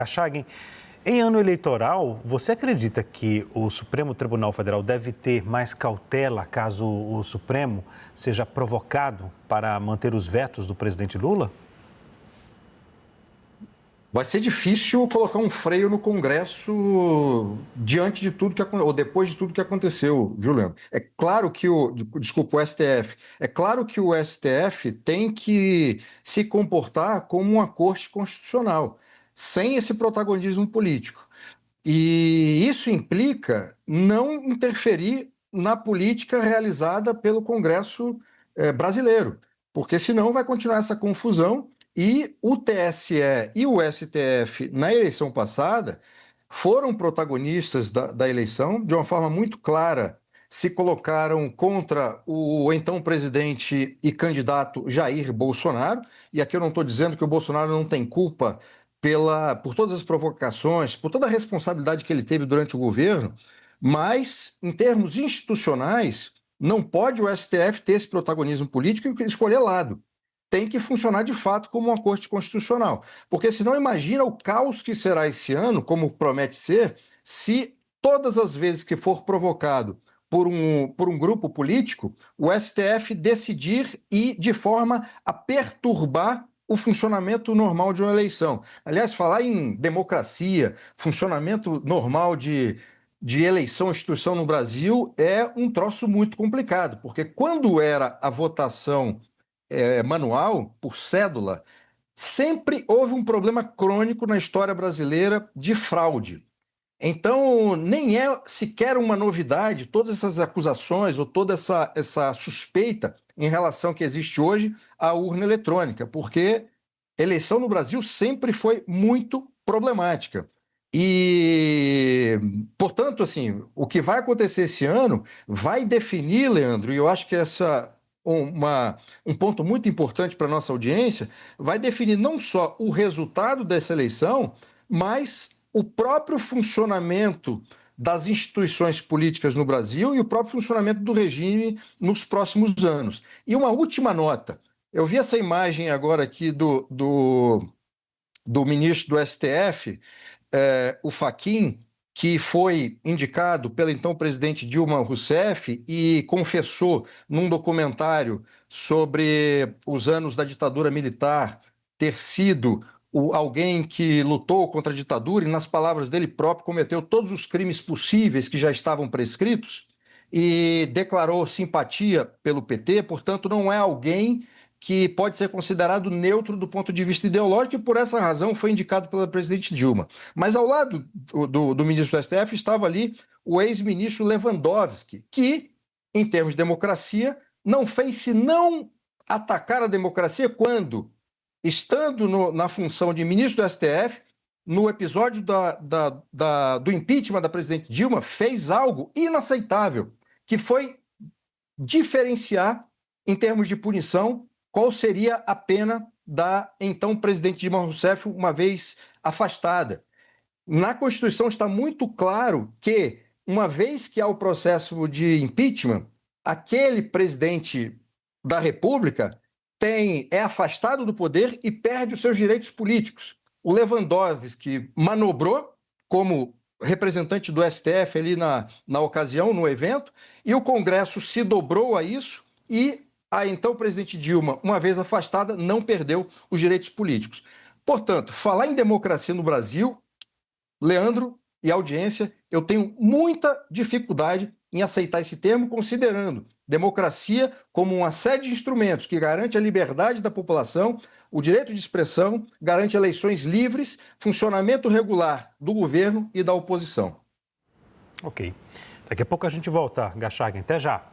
Chaguem, em ano eleitoral, você acredita que o Supremo Tribunal Federal deve ter mais cautela caso o Supremo seja provocado para manter os vetos do presidente Lula? Vai ser difícil colocar um freio no Congresso diante de tudo que ou depois de tudo que aconteceu, viu, Leandro? É claro que desculpa, o STF. É claro que o STF tem que se comportar como uma corte constitucional, sem esse protagonismo político. E isso implica não interferir na política realizada pelo Congresso brasileiro, porque senão vai continuar essa confusão e o TSE e o STF, na eleição passada, foram protagonistas da eleição de uma forma muito clara. Se colocaram contra o então presidente e candidato Jair Bolsonaro, e aqui eu não estou dizendo que o Bolsonaro não tem culpa por todas as provocações, por toda a responsabilidade que ele teve durante o governo, mas, em termos institucionais, não pode o STF ter esse protagonismo político e escolher lado. Tem que funcionar de fato como uma corte constitucional. Porque senão imagina o caos que será esse ano, como promete ser, se todas as vezes que for provocado por um grupo político, o STF decidir ir de forma a perturbar o funcionamento normal de uma eleição. Aliás, falar em democracia, funcionamento normal de eleição, instituição no Brasil, é um troço muito complicado, porque quando era a votação manual, por cédula, sempre houve um problema crônico na história brasileira de fraude. Então, nem é sequer uma novidade todas essas acusações ou toda essa suspeita em relação que existe hoje à urna eletrônica, porque eleição no Brasil sempre foi muito problemática. E, portanto, assim, o que vai acontecer esse ano vai definir, Leandro, e eu acho que um ponto muito importante para a nossa audiência, vai definir não só o resultado dessa eleição, mas o próprio funcionamento das instituições políticas no Brasil e o próprio funcionamento do regime nos próximos anos. E uma última nota. Eu vi essa imagem agora aqui do ministro do STF, o Fachin, que foi indicado pela então presidente Dilma Rousseff e confessou num documentário sobre os anos da ditadura militar ter sido alguém que lutou contra a ditadura e, nas palavras dele próprio, cometeu todos os crimes possíveis que já estavam prescritos e declarou simpatia pelo PT, portanto, não é alguém que pode ser considerado neutro do ponto de vista ideológico e, por essa razão, foi indicado pela presidente Dilma. Mas, ao lado do ministro do STF, estava ali o ex-ministro Lewandowski, que, em termos de democracia, não fez senão atacar a democracia quando, estando na função de ministro do STF, no episódio do impeachment da presidente Dilma, fez algo inaceitável, que foi diferenciar, em termos de punição, qual seria a pena da então presidente Dilma Rousseff, uma vez afastada. Na Constituição está muito claro que, uma vez que há o processo de impeachment, aquele presidente da República é afastado do poder e perde os seus direitos políticos. O Lewandowski manobrou como representante do STF ali na ocasião, no evento, e o Congresso se dobrou a isso e a então presidente Dilma, uma vez afastada, não perdeu os direitos políticos. Portanto, falar em democracia no Brasil, Leandro e audiência, eu tenho muita dificuldade em aceitar esse termo, considerando democracia como uma série de instrumentos que garante a liberdade da população, o direito de expressão, garante eleições livres, funcionamento regular do governo e da oposição. Ok. Daqui a pouco a gente volta, Gachaguen. Até já.